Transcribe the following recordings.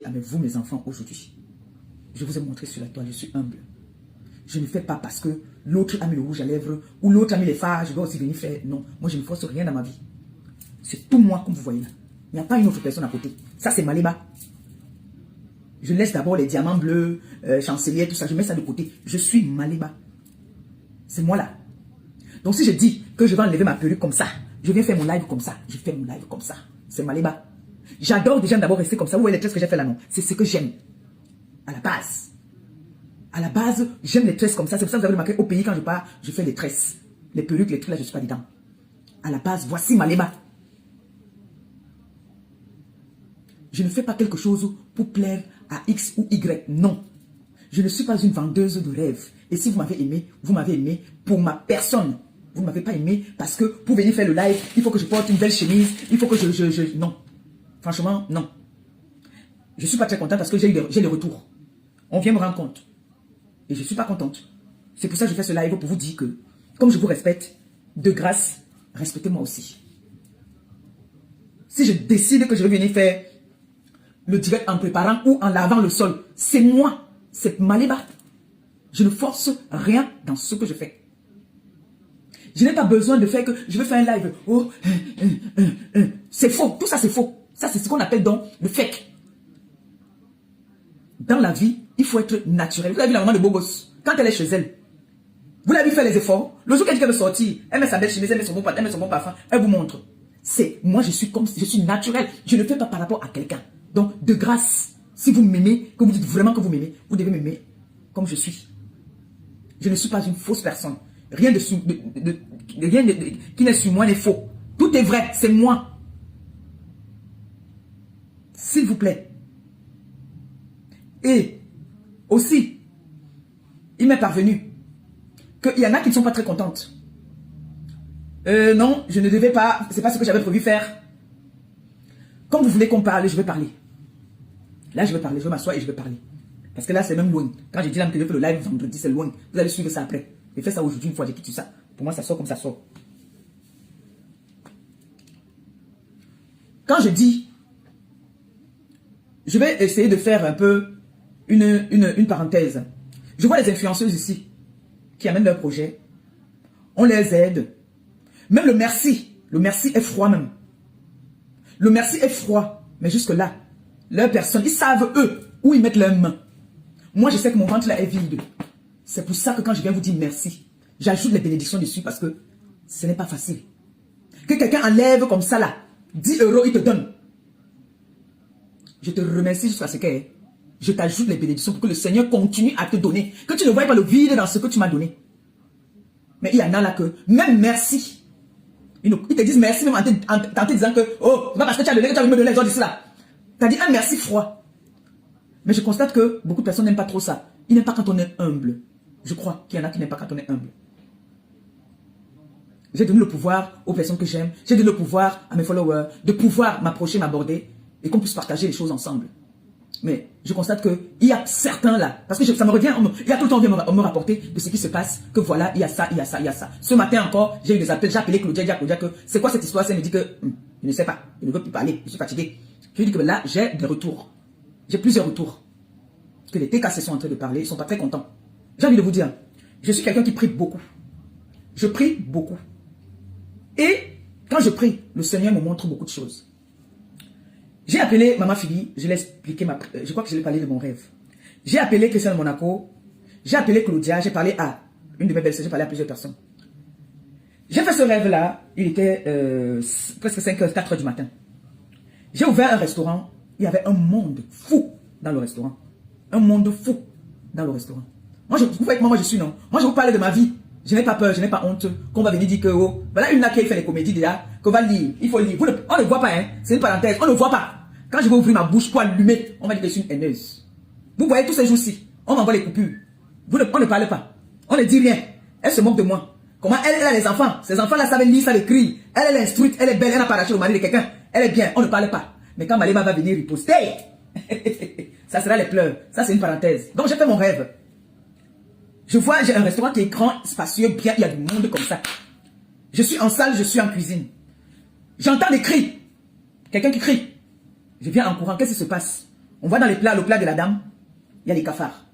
Ah mais vous mes enfants aujourd'hui, je vous ai montré sur la toile, je suis humble. Je ne fais pas parce que l'autre a mis le rouge à lèvres ou l'autre a mis les fards, je dois aussi venir faire. Non, moi je ne force rien dans ma vie. C'est tout moi comme vous voyez là. Il n'y a pas une autre personne à côté. Ça c'est Maléba. Je laisse d'abord les diamants bleus, chancelier, tout ça, je mets ça de côté. Je suis Maléba. C'est moi là. Donc si je dis que je vais enlever ma perruque comme ça, je viens faire mon live comme ça, je fais mon live comme ça. C'est Maléba. J'adore déjà d'abord rester comme ça. Vous voyez les tresses que j'ai fait là, non? C'est ce que j'aime. À la base. À la base, j'aime les tresses comme ça. C'est pour ça que vous avez remarqué, au pays, quand je pars, je fais les tresses. Les perruques, les trucs là, je ne suis pas dedans. À la base, voici Maléba. Je ne fais pas quelque chose pour plaire à X ou Y. Non. Je ne suis pas une vendeuse de rêves. Et si vous m'avez aimé pour ma personne. Vous ne m'avez pas aimé parce que pour venir faire le live, il faut que je porte une belle chemise. Il faut que non. Franchement, non. Je ne suis pas très contente parce que j'ai les retours. On vient me rendre compte. Et je ne suis pas contente. C'est pour ça que je fais ce live pour vous dire que, comme je vous respecte, de grâce, respectez-moi aussi. Si je décide que je vais venir faire le direct en préparant ou en lavant le sol, c'est moi, c'est Maléba. Je ne force rien dans ce que je fais. Je n'ai pas besoin de faire que je vais faire un live. Oh, c'est faux, tout ça c'est faux. Ça c'est ce qu'on appelle donc le fake. Dans la vie, il faut être naturel. Vous avez vu la maman de beau gosse, quand elle est chez elle, vous l'avez vu faire les efforts. Le jour qu'elle dit qu'elle veut sortir, elle met sa belle chemise, elle met son bon parfum, elle vous montre. C'est moi, je suis naturel. Je ne fais pas par rapport à quelqu'un. Donc, de grâce, si vous m'aimez, que vous dites vraiment que vous m'aimez, vous devez m'aimer comme je suis. Je ne suis pas une fausse personne. Rien qui n'est sur moi n'est faux. Tout est vrai, c'est moi. S'il vous plaît. Et aussi, il m'est parvenu qu'il y en a qui ne sont pas très contentes. Non, je ne devais pas, c'est pas ce que j'avais prévu faire. Comme vous voulez qu'on parle, je vais parler. Là, je vais parler, je vais m'asseoir et je vais parler. Parce que là, c'est même loin. Quand j'ai dit là que je fais le live vendredi, c'est loin. Vous allez suivre ça après. J'ai fait ça aujourd'hui une fois, j'ai quitté ça. Pour moi, ça sort comme ça sort. Quand je dis, je vais essayer de faire un peu une parenthèse. Je vois les influenceuses ici qui amènent leur projet. On les aide. Même le merci est froid même. Le merci est froid. Mais jusque là, leurs personnes, ils savent eux où ils mettent leurs mains. Moi, je sais que mon ventre là est vide. C'est pour ça que quand je viens vous dire merci, j'ajoute les bénédictions dessus parce que ce n'est pas facile. Que quelqu'un enlève comme ça là, 10 €, il te donne. Je te remercie jusqu'à ce que je t'ajoute les bénédictions pour que le Seigneur continue à te donner. Que tu ne voies pas le vide dans ce que tu m'as donné. Mais il y en a là que, même merci, ils te disent merci même en te disant que, oh, c'est pas parce que tu as donné que tu as me donner les autres ici là. Tu as dit un merci froid. Mais je constate que beaucoup de personnes n'aiment pas trop ça. Ils n'aiment pas quand on est humble. Je crois qu'il y en a qui n'aiment pas quand on est humble. J'ai donné le pouvoir aux personnes que j'aime. J'ai donné le pouvoir à mes followers de pouvoir m'approcher, m'aborder et qu'on puisse partager les choses ensemble. Mais je constate qu'il y a certains là, parce que ça me revient, il y a tout le temps on me rapporter de ce qui se passe, que voilà, il y a ça, il y a ça, il y a ça. Ce matin encore, j'ai eu des appels, j'ai appelé Claudia, que c'est quoi cette histoire? Elle me dit que je ne sais pas, je ne veux plus parler, je suis fatigué. Je lui dis que là, j'ai des retours. J'ai plusieurs retours. Que les TKC sont en train de parler, ils ne sont pas très contents. J'ai envie de vous dire, je suis quelqu'un qui prie beaucoup. Je prie beaucoup. Et quand je prie, le Seigneur me montre beaucoup de choses. J'ai appelé Maman Philly, je l'ai expliqué, je crois que je l'ai parlé de mon rêve. J'ai appelé Christian de Monaco, j'ai appelé Claudia, j'ai parlé à une de mes belles-sœurs, j'ai parlé à plusieurs personnes. J'ai fait ce rêve-là, il était presque 5h, 4h du matin. J'ai ouvert un restaurant, il y avait un monde fou dans le restaurant. Un monde fou dans le restaurant. Moi, vous voyez comment moi je suis, non? Moi, je vous parle de ma vie. Je n'ai pas peur, je n'ai pas honte qu'on va venir dire que, oh, voilà une là qui fait les comédies déjà, qu'on va lire, il faut lire. On ne voit pas, hein, c'est une parenthèse, on ne voit pas. Quand je vais ouvrir ma bouche pour allumer, on va dire que je suis une haineuse. Vous voyez tous ces jours-ci, on m'envoie les coupures. On ne parle pas, on ne dit rien. Elle se moque de moi. Comment elle a les enfants, ces enfants-là savent lire, savent écrire. Elle est instruite, elle est belle, elle n'a pas arraché le mari de quelqu'un. Elle est bien, on ne parle pas. Mais quand Maléba va venir riposter, ça sera les pleurs. Ça, c'est une parenthèse. Donc, j'ai fait mon rêve. Je vois, j'ai un restaurant qui est grand, spacieux, bien, il y a du monde comme ça. Je suis en salle, je suis en cuisine. J'entends des cris. Quelqu'un qui crie. Je viens en courant, qu'est-ce qui se passe? On voit dans les plats, le plat de la dame, il y a les cafards.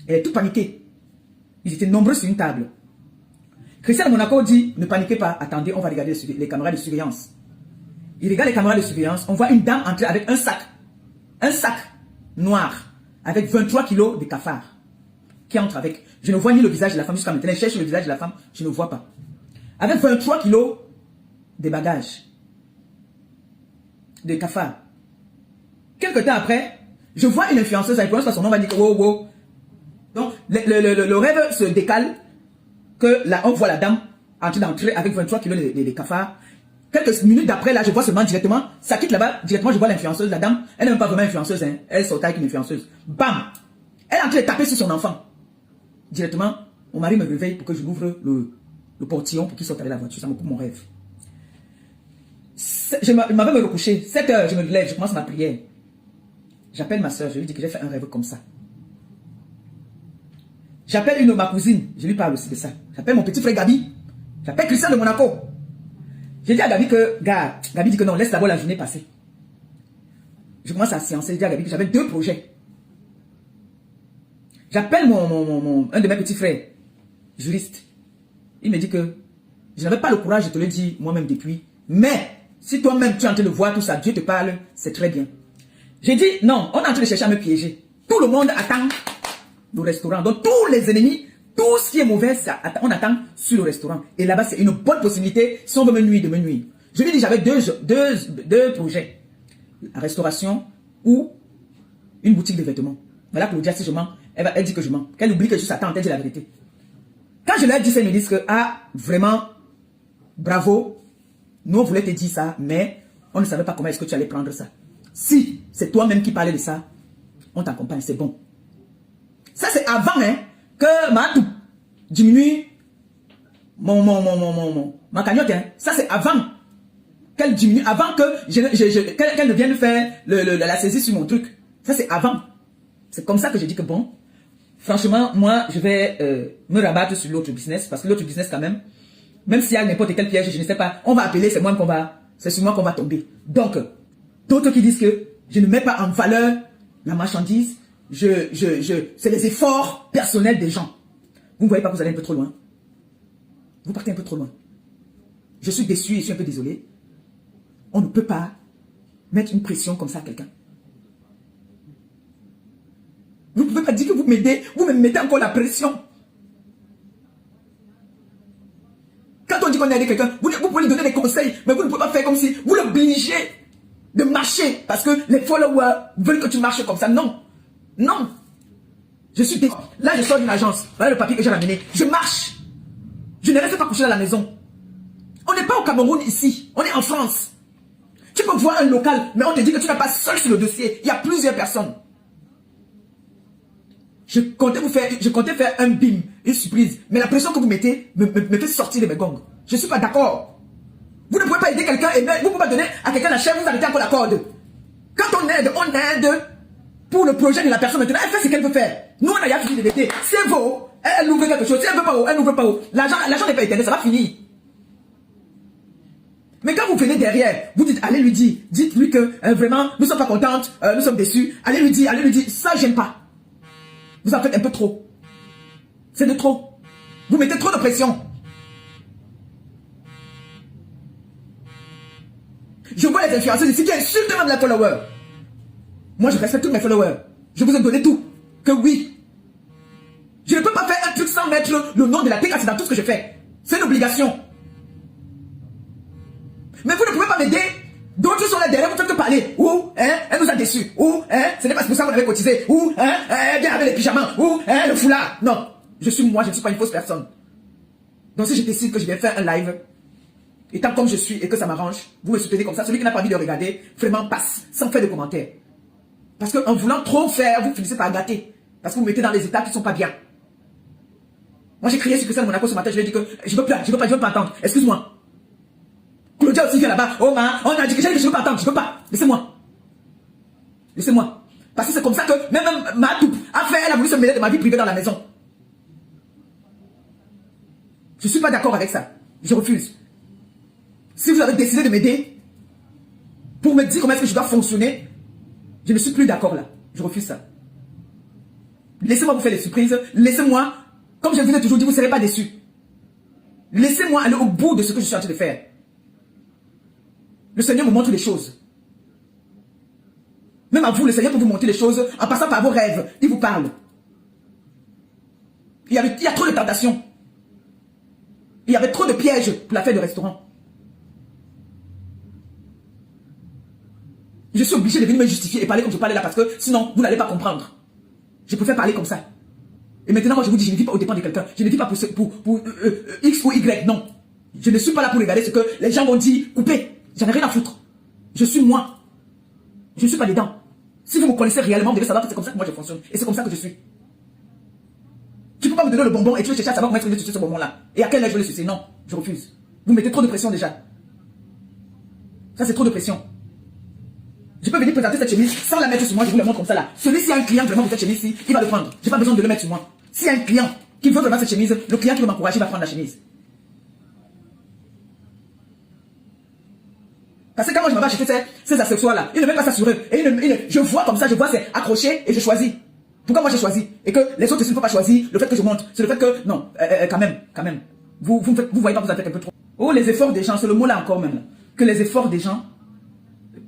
Elle est toute paniquée. Ils étaient nombreux sur une table. Christian de Monaco dit, ne paniquez pas, attendez, on va regarder les caméras de surveillance. Il regarde les caméras de surveillance, on voit une dame entrer avec un sac noir, avec 23 kilos de cafards, qui entre avec. Je ne vois ni le visage de la femme jusqu'à maintenant. Je cherche le visage de la femme, je ne vois pas. Avec 23 kilos de bagages, de cafards. Quelque temps après, je vois une influenceuse, elle prononce pas son nom, on va dire que wow, wow. Donc, le rêve se décale, que là, on voit la dame entrer avec 23 kilos de cafards. Quelques minutes d'après, là, je vois seulement directement, ça quitte là-bas, directement, je vois l'influenceuse, la dame, elle n'est même pas vraiment influenceuse, hein, elle sort avec une influenceuse. Bam! Elle est en train de taper sur son enfant. Directement, mon mari me réveille pour que je l'ouvre le portillon pour qu'il sorte avec la voiture, ça me coupe mon rêve. Il m'avait me recoucher, 7 heures, je me lève, je commence ma prière. J'appelle ma soeur, je lui dis que j'ai fait un rêve comme ça. J'appelle ma cousine, je lui parle aussi de ça. J'appelle mon petit frère Gabi. J'appelle Christian de Monaco. J'ai dit à Gabi que, Gabi dit que non, laisse d'abord la journée passer. Je commence à séancer, j'ai dit à Gabi que j'avais 2 projets. J'appelle un de mes petits frères, juriste. Il me dit que je n'avais pas le courage de te le dire moi-même depuis. Mais, si toi-même tu es en train de voir tout ça, Dieu te parle, c'est très bien. J'ai dit, non, on est en train de chercher à me piéger. Tout le monde attend le restaurant. Donc, tous les ennemis, tout ce qui est mauvais, on attend sur le restaurant. Et là-bas, c'est une bonne possibilité, si on veut me nuire, de me nuire. Je lui ai dit, j'avais deux projets. La restauration ou une boutique de vêtements. Voilà, Claudia, si je mens, elle dit que je mens. Qu'elle oublie que je suis Satan, elle dit la vérité. Quand je leur ai dit ça, ils me disent que, ah, vraiment, bravo, nous on voulait te dire ça, mais on ne savait pas comment est-ce que tu allais prendre ça. Si c'est toi-même qui parlais de ça, on t'accompagne, c'est bon. Ça c'est avant hein, que ma tout diminue ma cagnotte. Hein. Ça c'est avant qu'elle diminue, avant que qu'elle ne vienne faire la saisie sur mon truc. Ça c'est avant. C'est comme ça que j'ai dit que bon, franchement, moi je vais me rabattre sur l'autre business, parce que l'autre business quand même s'il y a n'importe quel piège, je ne sais pas, on va appeler, c'est sur moi qu'on va tomber. Donc, d'autres qui disent que je ne mets pas en valeur la marchandise, c'est les efforts personnels des gens. Vous ne voyez pas que vous allez un peu trop loin? Vous partez un peu trop loin. Je suis déçu et je suis un peu désolé. On ne peut pas mettre une pression comme ça à quelqu'un. Vous ne pouvez pas dire que vous m'aidez, vous me mettez encore la pression. Quand on dit qu'on aide quelqu'un, vous pouvez lui donner des conseils, mais vous ne pouvez pas faire comme si vous l'obligez de marcher parce que les followers veulent que tu marches comme ça. Non. Non. Je suis déçu. Là, je sors d'une agence. Voilà le papier que j'ai ramené. Je marche. Je ne reste pas couché à la maison. On n'est pas au Cameroun ici. On est en France. Tu peux voir un local, mais on te dit que tu n'es pas seul sur le dossier. Il y a plusieurs personnes. Je comptais faire un bim, une surprise. Mais la pression que vous mettez me fait sortir de mes gongs. Je ne suis pas d'accord. Vous ne pouvez pas aider quelqu'un et vous ne pouvez pas donner à quelqu'un la chair, vous arrêtez encore la corde. Quand on aide pour le projet de la personne. Maintenant, elle fait ce qu'elle veut faire. Nous, on a déjà fini de l'aider. Si elle veut, elle ouvre quelque chose. Si elle veut pas, elle n'ouvre pas. L'argent n'est pas éternel, ça va finir. Mais quand vous venez derrière, vous dites, allez lui dire, dites-lui que vraiment, nous ne sommes pas contentes, nous sommes déçus. Allez lui dire, ça j'aime pas. Vous en faites un peu trop. C'est de trop. Vous mettez trop de pression. Je vois les influenceurs ici qui insultent même les followers. Moi, je respecte tous mes followers. Je vous ai donné tout. Que oui. Je ne peux pas faire un truc sans mettre le nom de la TK, c'est dans tout ce que je fais. C'est une obligation. Mais vous ne pouvez pas m'aider. D'autres sont là derrière, vous faites que parler. Ou, elle nous a déçus. Ou, ce n'est pas pour ça qu'on avait cotisé. Ou, elle vient avec les pyjamas. Ou, le foulard. Non. Je suis moi, je ne suis pas une fausse personne. Donc si je décide que je vais faire un live, étant comme je suis et que ça m'arrange, vous me soutenez comme ça. Celui qui n'a pas envie de regarder, vraiment passe, sans faire de commentaires. Parce qu'en voulant trop faire, vous finissez par gâter. Parce que vous mettez dans les états qui ne sont pas bien. Moi j'ai crié sur Christian de Monaco ce matin, je lui ai dit que je veux pas attendre. Excuse-moi. Claudia aussi vient là-bas. Oh ma, on a dit que je veux pas attendre, je veux pas. Laissez-moi. Laissez-moi. Parce que c'est comme ça que même ma toupe a fait, elle a voulu se mêler de ma vie privée dans la maison. Je ne suis pas d'accord avec ça. Je refuse. Si vous avez décidé de m'aider, pour me dire comment est-ce que je dois fonctionner, Je ne suis plus d'accord là. Je refuse ça. Laissez-moi vous faire les surprises. Laissez-moi, comme je vous ai toujours dit, vous ne serez pas déçus. Laissez-moi aller au bout de ce que je suis en train de faire. Le Seigneur me montre les choses. Même à vous, le Seigneur peut vous montrer les choses en passant par vos rêves. Il vous parle. Il y a trop de tentations. Il y avait trop de pièges pour l'affaire du restaurant. Je suis obligé de venir me justifier et parler comme je parlais là parce que sinon, vous n'allez pas comprendre. Je préfère parler comme ça. Et maintenant, moi, je vous dis, je ne vis pas au dépend de quelqu'un. Je ne vis pas pour X ou Y, non. Je ne suis pas là pour regarder ce que les gens vont dire. Coupez. J'en ai rien à foutre. Je suis moi. Je ne suis pas dedans. Si vous me connaissez réellement, vous devez savoir que c'est comme ça que moi je fonctionne. Et c'est comme ça que je suis. Tu ne peux pas me donner le bonbon et tu veux chercher à savoir comment est-ce que je vais sucer ce bonbon-là. Et à quel âge je vais le sucer? Non, je refuse. Vous mettez trop de pression déjà. Ça, c'est trop de pression. Je peux venir présenter cette chemise sans la mettre sur moi, je vous la montre comme ça là. Celui-ci a un client vraiment pour cette chemise-ci, il va le prendre. Je n'ai pas besoin de le mettre sur moi. S'il y a un client qui veut vraiment cette chemise, le client qui veut m'encourager va prendre la chemise. Parce que quand moi je m'en vais acheter ces accessoires-là, ils ne mettent pas ça sur eux. Et je vois comme ça, je vois c'est accroché et je choisis. Pourquoi moi j'ai choisi? Et que les autres, s'ils ne faut pas choisir, le fait que je monte, c'est le fait que, non, quand même. Vous voyez pas, vous en faites un peu trop. Oh, les efforts des gens, c'est le mot là encore même. Là. Que les efforts des gens,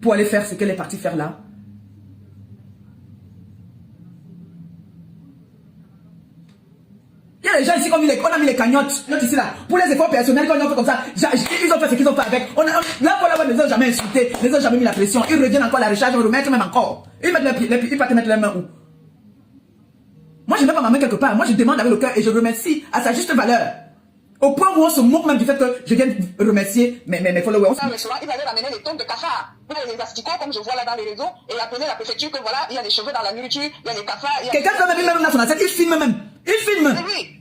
pour aller faire ce qu'elle est partie faire là. Il y a des gens ici, on a mis les cagnottes ici là, pour les efforts personnels qu'on a fait comme ça. Ils ont fait ce qu'ils ont fait avec. Là, voilà, ne les ont jamais insultés, ne les ont jamais mis la pression. Ils reviennent encore à la recharge, ils remettent même encore. Ils partent mettre les mains où? Moi, je ne mets pas ma main quelque part. Moi, je demande avec le cœur et je remercie à sa juste valeur. Au point où on se moque même du fait que je viens remercier mes followers. Dans le restaurant, il allait ramener les tonnes de cafards pour les asticots, comme je vois là dans les réseaux, et appeler la préfecture que voilà, il y a des cheveux dans la nourriture, il y a des cafards. Quelqu'un peut même dans son assiette, il filme même. Il filme. Oui.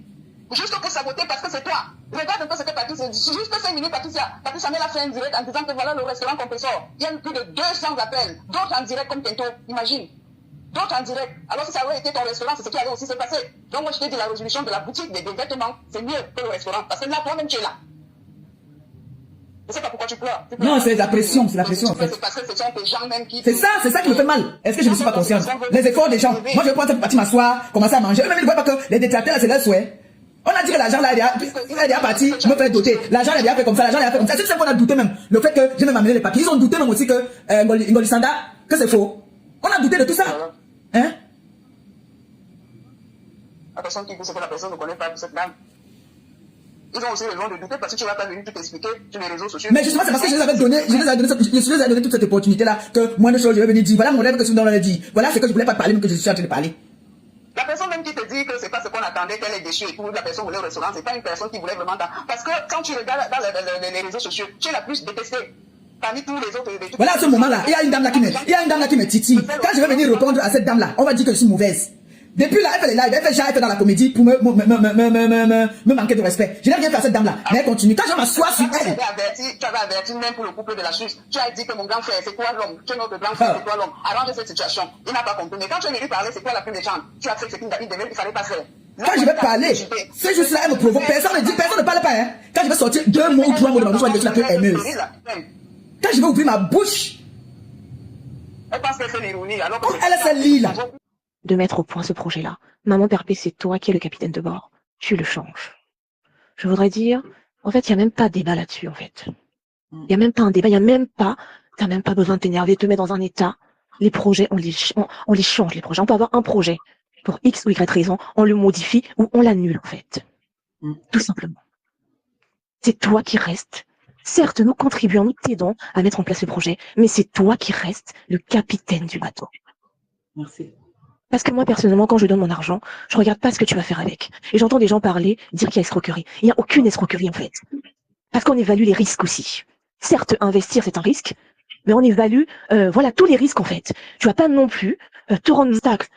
Juste pour saboter parce que c'est toi. Regarde un peu ce que Patrice dit. Juste 5 minutes, Patrice Amel a fait un direct en disant que voilà le restaurant qu'on peut sort. Il y a eu plus de 200 appels. D'autres en direct comme Tento, imagine. D'autres en direct. Alors si ça avait été ton restaurant, c'est ce qui allait aussi se passer. Donc moi je t'ai dit la résolution de la boutique des vêtements, c'est mieux que le restaurant. Parce que là, toi-même tu es là. Je sais pas pourquoi tu pleures. Non, c'est la pression, c'est la pression en fait. C'est parce que ce sont des gens même qui... C'est ça qui me fait mal. Est-ce que je ne suis pas consciente? Les efforts des gens. Moi je vais prendre cette partie m'asseoir, commencer à manger. Eux-mêmes ils ne voient pas que les détracteurs c'est leur souhait. On a dit que l'argent là, il est déjà parti, je me fais douter. L'argent il a fait comme ça, l'argent il a fait comme ça. C'est ça qu'on a douté même. Le fait que j'ai même amené les papiers. Ils ont douté même aussi que Ngolisanda, que c'est faux. On a douté de tout ça. Hein? La personne qui dit ce que la personne ne connaît pas cette dame. Ils ont aussi raison de douter parce que tu ne vas pas venir tout expliquer sur les réseaux sociaux. Mais justement, c'est parce que je les avais donné toute cette opportunité-là que moi de choses, je vais venir dire, voilà mon rêve que je vous ai dit. Voilà ce que je voulais pas parler, mais que je suis en train de parler. La personne même qui te dit que c'est pas ce qu'on attendait, qu'elle est déçue et tout, la personne voulait au restaurant, c'est pas une personne qui voulait vraiment... Parce que quand tu regardes dans les réseaux sociaux, tu es la plus détestée. Parmi tous les autres... Voilà, à ce moment-là, il y a une dame là qui me titille. Quand je vais venir répondre à cette dame-là, on va dire que je suis mauvaise. Depuis là, elle fait les lives, elle fait dans la comédie pour me manquer de respect. Je n'ai rien fait à cette dame-là, mais elle continue. Quand je m'assois sur elle... Tu avais averti même pour le couple de la Suisse. Tu as dit que mon grand frère, c'est toi l'homme. Tu es notre grand frère, c'est toi l'homme. Arrange cette situation. Il n'a pas compris. Mais quand tu es venu parler, c'est quoi la plus des gens? Tu as fait ce qu'il ne fallait pas faire. Quand je vais parler, c'est juste là, elle me provoque. Personne ne parle pas. Hein. Quand je vais sortir 2 mots ou 3 mots de ma bouche, je vais dire que je suis la plus haineuse. Quand je vais ouvrir ma bouche... Elle pense qu'elle fait l'ironie. Alors que elle a celle là. De mettre au point ce projet-là. Maman Perpé, c'est toi qui es le capitaine de bord. Tu le changes. Je voudrais dire, en fait, il n'y a même pas de débat là-dessus, en fait. Il n'y a même pas un débat, il n'y a même pas, t'as même pas besoin de t'énerver, de te mettre dans un état. Les projets, on les change, les projets. On peut avoir un projet. Pour X ou Y raison, on le modifie ou on l'annule, en fait. Tout simplement. C'est toi qui restes. Certes, nous contribuons, nous t'aidons à mettre en place le projet, mais c'est toi qui restes le capitaine du bateau. Merci. Parce que moi, personnellement, quand je donne mon argent, je regarde pas ce que tu vas faire avec. Et j'entends des gens parler, dire qu'il y a escroquerie. Il n'y a aucune escroquerie, en fait. Parce qu'on évalue les risques aussi. Certes, investir, c'est un risque, mais on évalue, voilà, tous les risques, en fait. Tu vas pas non plus te rendre obstacle.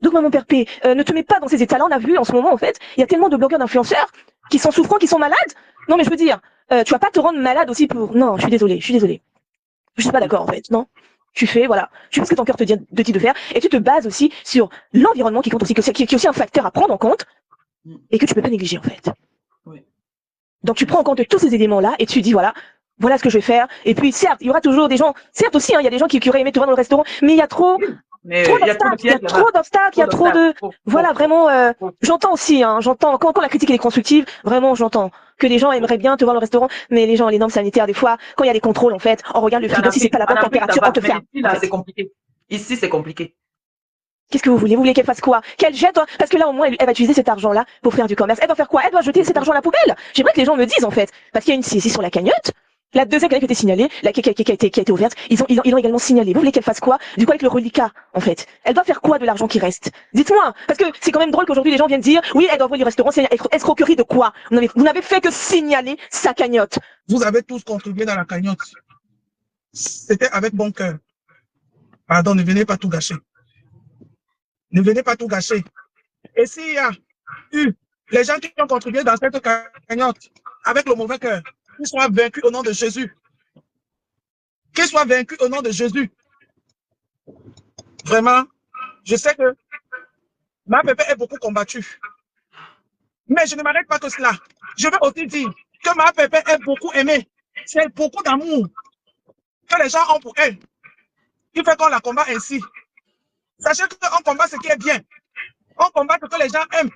Donc, maman Perpé, ne te mets pas dans ces états-là. On a vu, en ce moment, en fait, il y a tellement de blogueurs, d'influenceurs qui sont souffrants, qui sont malades. Non, mais je veux dire, tu vas pas te rendre malade aussi pour... Non, je suis désolée. Je suis pas d'accord, en fait, non. Tu fais, voilà, tu fais ce que ton cœur te dit de faire, et tu te bases aussi sur l'environnement qui compte aussi, qui est aussi un facteur à prendre en compte, et que tu peux pas négliger, en fait. Oui. Donc tu prends en compte tous ces éléments-là, et tu dis, voilà, Voilà ce que je vais faire. Et puis, certes, il y aura toujours des gens, certes aussi, hein, il y a des gens qui auraient aimé te voir dans le restaurant, mais il y a trop Mais trop il y a trop de d'obstacles, il y a pièges là-bas. trop d'obstacles, il y a trop de... Voilà, vraiment, Trop. j'entends aussi, hein, j'entends, quand la critique elle est constructive, vraiment, j'entends que les gens aimeraient bien te voir dans le restaurant, mais les gens, les normes sanitaires, des fois, quand il y a des contrôles, en fait, on regarde le frigo, si c'est pas la bonne température, ça on va, te mais ferme, ici, en là, fait. c'est compliqué. Ici, c'est compliqué. Qu'est-ce que vous voulez? Vous voulez qu'elle fasse quoi? Qu'elle jette, hein? Parce que là, au moins, elle va utiliser cet argent-là pour faire du commerce. Elle va faire quoi? Elle doit jeter cet argent à la poubelle. J'aimerais que les gens me disent, en fait. Parce qu'il y a une saisie sur la cagnotte. La deuxième cagnotte qui a été signalée, qui a été ouverte, ils ont également signalé. Vous voulez qu'elle fasse quoi? Du coup, avec le reliquat, en fait. Elle doit faire quoi de l'argent qui reste? Dites-moi. Parce que c'est quand même drôle qu'aujourd'hui, les gens viennent dire, oui, elle doit ouvrir du restaurant, c'est une escroquerie de quoi? Vous n'avez fait que signaler sa cagnotte. Vous avez tous contribué dans la cagnotte. C'était avec bon cœur. Pardon, ne venez pas tout gâcher. Ne venez pas tout gâcher. Et s'il y a eu les gens qui ont contribué dans cette cagnotte avec le mauvais cœur, qu'ils soient vaincus au nom de Jésus. Qu'ils soient vaincus au nom de Jésus. Vraiment, je sais que ma pépé est beaucoup combattue. Mais je ne m'arrête pas que cela. Je veux aussi dire que ma pépé est beaucoup aimée. C'est beaucoup d'amour que les gens ont pour elle. Qui fait qu'on la combat ainsi. Sachez qu'on combat ce qui est bien. On combat ce que les gens aiment.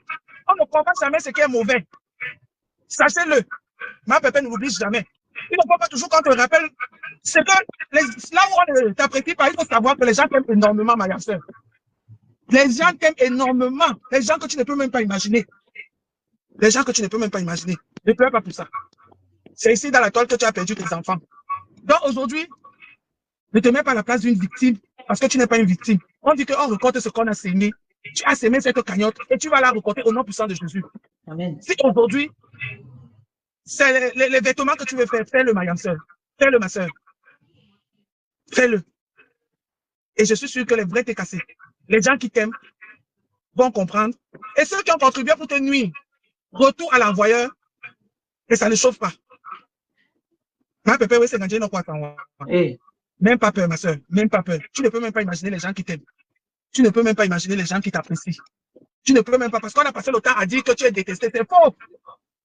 On ne combat jamais ce qui est mauvais. Sachez-le. Ma pépé ne l'oublie jamais. Il ne faut pas toujours qu'on te rappelle. C'est que là où on ne t'apprécie pas, il faut savoir que les gens t'aiment énormément, ma soeur. Les gens t'aiment énormément. Les gens que tu ne peux même pas imaginer. Les gens que tu ne peux même pas imaginer. Ne pleure pas pour ça. C'est ici dans la toile que tu as perdu tes enfants. Donc aujourd'hui, ne te mets pas à la place d'une victime parce que tu n'es pas une victime. On dit qu'on récolte ce qu'on a sémé. Tu as sémé cette cagnotte et tu vas la récolter au nom puissant de Jésus. Amen. Si aujourd'hui, c'est les vêtements que tu veux faire, fais-le, ma soeur. Fais-le, ma soeur. Fais-le. Et je suis sûr que les vrais t'es cassés. Les gens qui t'aiment vont comprendre. Et ceux qui ont contribué pour te nuire, retour à l'envoyeur et ça ne chauffe pas. Ma pépé, oui, c'est Nadje, non, quoi, Hey. Même pas peur, ma soeur. Même pas peur. Tu ne peux même pas imaginer les gens qui t'aiment. Tu ne peux même pas imaginer les gens qui t'apprécient. Tu ne peux même pas, parce qu'on a passé le temps à dire que tu es détesté. C'est faux.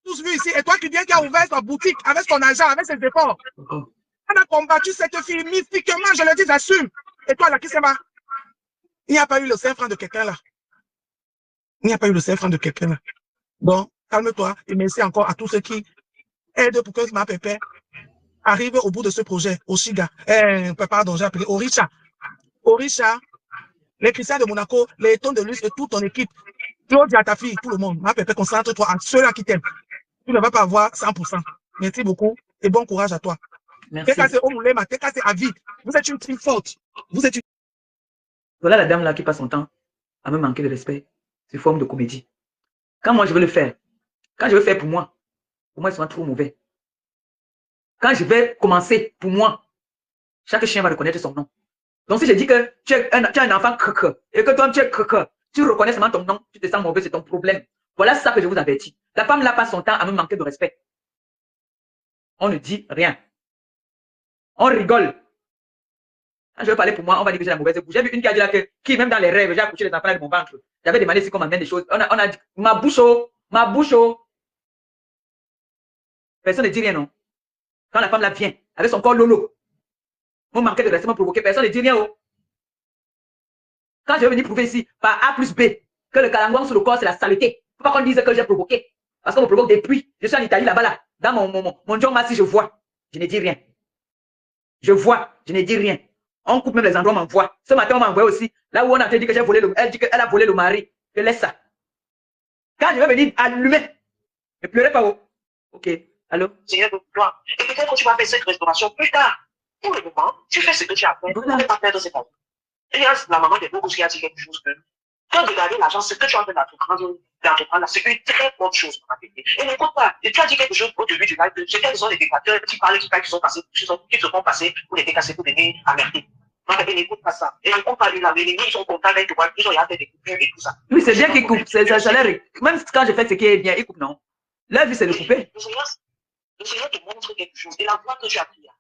Tous vus ici. Et toi qui viens, qui a ouvert sa boutique avec son argent, avec ses efforts. On a combattu cette fille mystiquement, je le dis, j'assume. Et toi, là, qui c'est ma? Il n'y a pas eu le 5 francs de quelqu'un là. Il n'y a pas eu le 5 francs de quelqu'un là. Bon, calme-toi et merci encore à tous ceux qui aident pour que ma pépé arrive au bout de ce projet, au Chiga. Pardon, j'ai appelé Orisha. Orisha, les Christians de Monaco, les Tons de Luce et toute ton équipe. Claudia, ta fille, tout le monde. Ma pépé, concentre-toi à ceux-là qui t'aiment. Tu ne vas pas avoir 100%. Merci beaucoup et bon courage à toi. Merci. T'es cassé à vie. Vous êtes une team forte. Vous êtes une... Voilà la dame là qui passe son temps à me manquer de respect sous forme de comédie. Quand moi je veux le faire, quand je veux faire pour moi ils sont trop mauvais. Quand je vais commencer pour moi, chaque chien va reconnaître son nom. Donc si je dis que tu es un enfant et que toi tu es tu reconnais seulement ton nom, tu te sens mauvais, c'est ton problème. Voilà ça que je vous avertis. La femme là passe son temps à me manquer de respect. On ne dit rien. On rigole. Quand je veux parler pour moi, on va dire que j'ai la mauvaise bouche. J'ai vu une qui a dit là que, qui même dans les rêves, j'ai accouché les enfants de mon ventre. J'avais demandé si qu'on m'amène des choses. On a dit, ma bouche. Personne ne dit rien, non. Quand la femme là vient, avec son corps lolo, on manquait de respect, on provoqué, personne ne dit rien, oh. Quand je vais venir prouver ici, par A plus B, que le calangouang sur le corps, c'est la saleté. Faut pas qu'on dise que j'ai provoqué. Parce qu'on me provoque depuis. Je suis en Italie là-bas, là. Dans mon John Massi, je vois. Je ne dis rien. Je vois, je ne dis rien. On coupe même les endroits, on m'envoie. Ce matin, on m'envoie aussi. Là où on a dit que j'ai volé le... Elle dit qu'elle a volé le mari. Je laisse ça. Quand je vais venir allumer, ne pleurez pas, oh. Ok. Allô? Seigneur de toi. Et peut-être que tu vas faire cette restauration plus tard. Pour le moment, tu fais ce que tu as fait. Voilà. Ne pas perdre cette année. Et il y a la maman de beaucoup qui a dit quelque chose que quand de garder l'argent, ce que tu as en train d'entreprendre là, c'est une très bonne chose pour ta famille. Et n'écoute pas. Et tu as dit quelque chose au début du live. C'était sont des dictateurs qui parlent, qui sont passés, qui se font passer pour les décasser, pour venir amerder. Et n'écoute pas ça. Et n'écoute pas une l'ennemi, ils sont contents avec toi, ils ont fait des coupures et tout ça. Oui, c'est bien qu'ils coupent. Ça l'air. Même quand je fais ce qui est bien, ils coupent, non. Leur vie, c'est de couper. Le Seigneur te montre quelque chose. Et la voix que tu as pris là.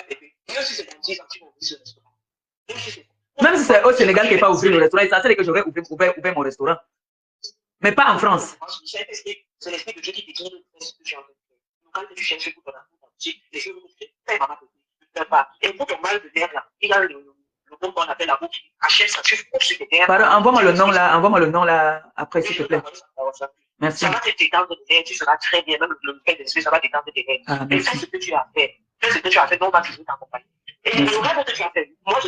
Même si c'est ton petit sentiment, ce restaurant. Même si c'est au Sénégal qui n'est pas ouvert le restaurant, ça c'est que j'aurais ouvert mon restaurant. Mais pas en France. C'est l'esprit de Dieu qui te dit ce que tu as en train de faire. Quand tu cherches pour ton amour, Si les cheveux rouges, fais maman, ne fais pas. Et pour ton mal de nerf là, il y a le bon qu'on appelle la roue qui achète ça, tu coupes sur tes nerfs. Pardon, envoie-moi le nom là après, s'il te plaît. Merci. Ça va te détendre tes nerfs, tu seras très bien, même le fait d'esprit, ça va détendre tes nerfs. Ah, et fais ce que tu as fait. Fais ce que tu as fait, donc on va toujours t'accompagner. Et le rêve que tu as fait, moi,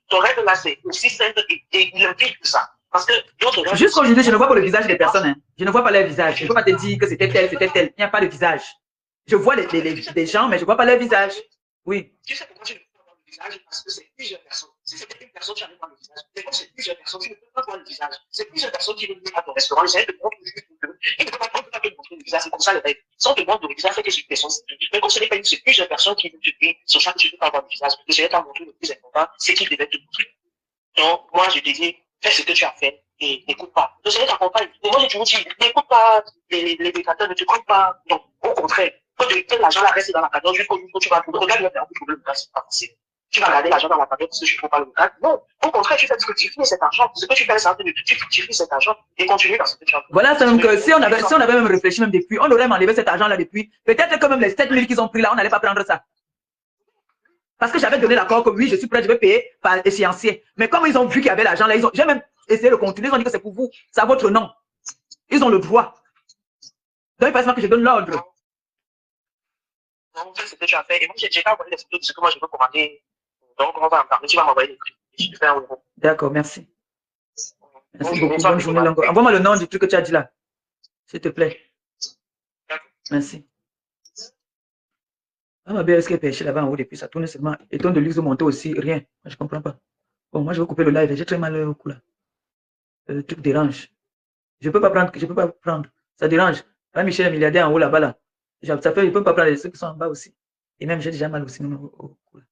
ton rêve là, c'est aussi simple et limpide que ça. Parce que d'autres rêves. Juste comme je dis, je ne vois pas le visage des personnes. Hein. Je ne vois pas leur visage. Je ne peux pas te dire que c'était tel, c'était tel. Il n'y a pas de visage. Je vois des gens, mais je ne vois pas leur visage. Oui. Tu sais pourquoi tu ne peux pas voir le visage? Parce que c'est plusieurs personnes. Si c'était une personne, tu allais voir le visage. Mais comme c'est plusieurs personnes, tu ne peux pas voir le visage. C'est plusieurs personnes qui viennent à ton restaurant. Ils te montrent juste que. Ils ne peuvent pas te montrer le visage. C'est comme ça les règles. Si on te montre le visage, c'est que c'est une personne. Mais comme ce n'est pas une, c'est plusieurs personnes qui viennent te dire, sur chaque, tu ne peux pas voir le visage. Je vais t'en montrer le plus important, c'est qu'ils devaient te montrer. Donc, moi, je te dis, fais ce que tu as fait et n'écoute pas. Le Seigneur t'accompagne. Et moi, j'ai toujours dit, n'écoute pas les dictateurs, ne te compte pas. Donc, au contraire, que l'argent là reste dans la cagnotte jusqu'au jour où tu vas trouver. Regarde, il va faire un problème, c'est pas facile. Tu vas garder l'argent dans la cagnotte parce que je ne trouve pas le local. Non, au contraire, tu fais fructifier cet argent. Ce que tu fais, c'est tu fructifies cet argent et continue dans ce que tu as fait. Voilà, donc si on avait même réfléchi même depuis, on aurait enlevé cet argent là depuis. Peut-être que même les 7 000 qu'ils ont pris là, on n'allait pas prendre ça. Parce que j'avais donné l'accord que oui, je suis prêt, je vais payer par échéancier. Mais comme ils ont vu qu'il y avait l'argent là, j'ai même essayé de continuer. Ils ont dit que c'est pour vous, c'est à votre nom. Ils ont le droit. Donc, il passe que je donne l'ordre. Donc, c'est ce que tu as fait. Et moi, j'ai pas envoyé les photos de ce que moi je veux commander. Donc, on va en parler. Tu vas m'envoyer les prix. Je te fais un euro. D'accord, merci. Merci beaucoup. Bonne journée longue. Envoie-moi le nom du truc que tu as dit là. S'il te plaît. Merci. Ah, ma belle, est-ce qu'elle pêchait là-bas en haut depuis ça tourne seulement. Et ton de luxe de monter aussi, rien. Je ne comprends pas. Bon, moi, je vais couper le live. J'ai très mal au cou là. Le truc dérange. Je ne peux pas prendre. Ça dérange. Là, Michel est milliardaire en haut là-bas là. Ça fait, je ne peux pas prendre les trucs qui sont en bas aussi. Et même, j'ai déjà mal aussi au cou là.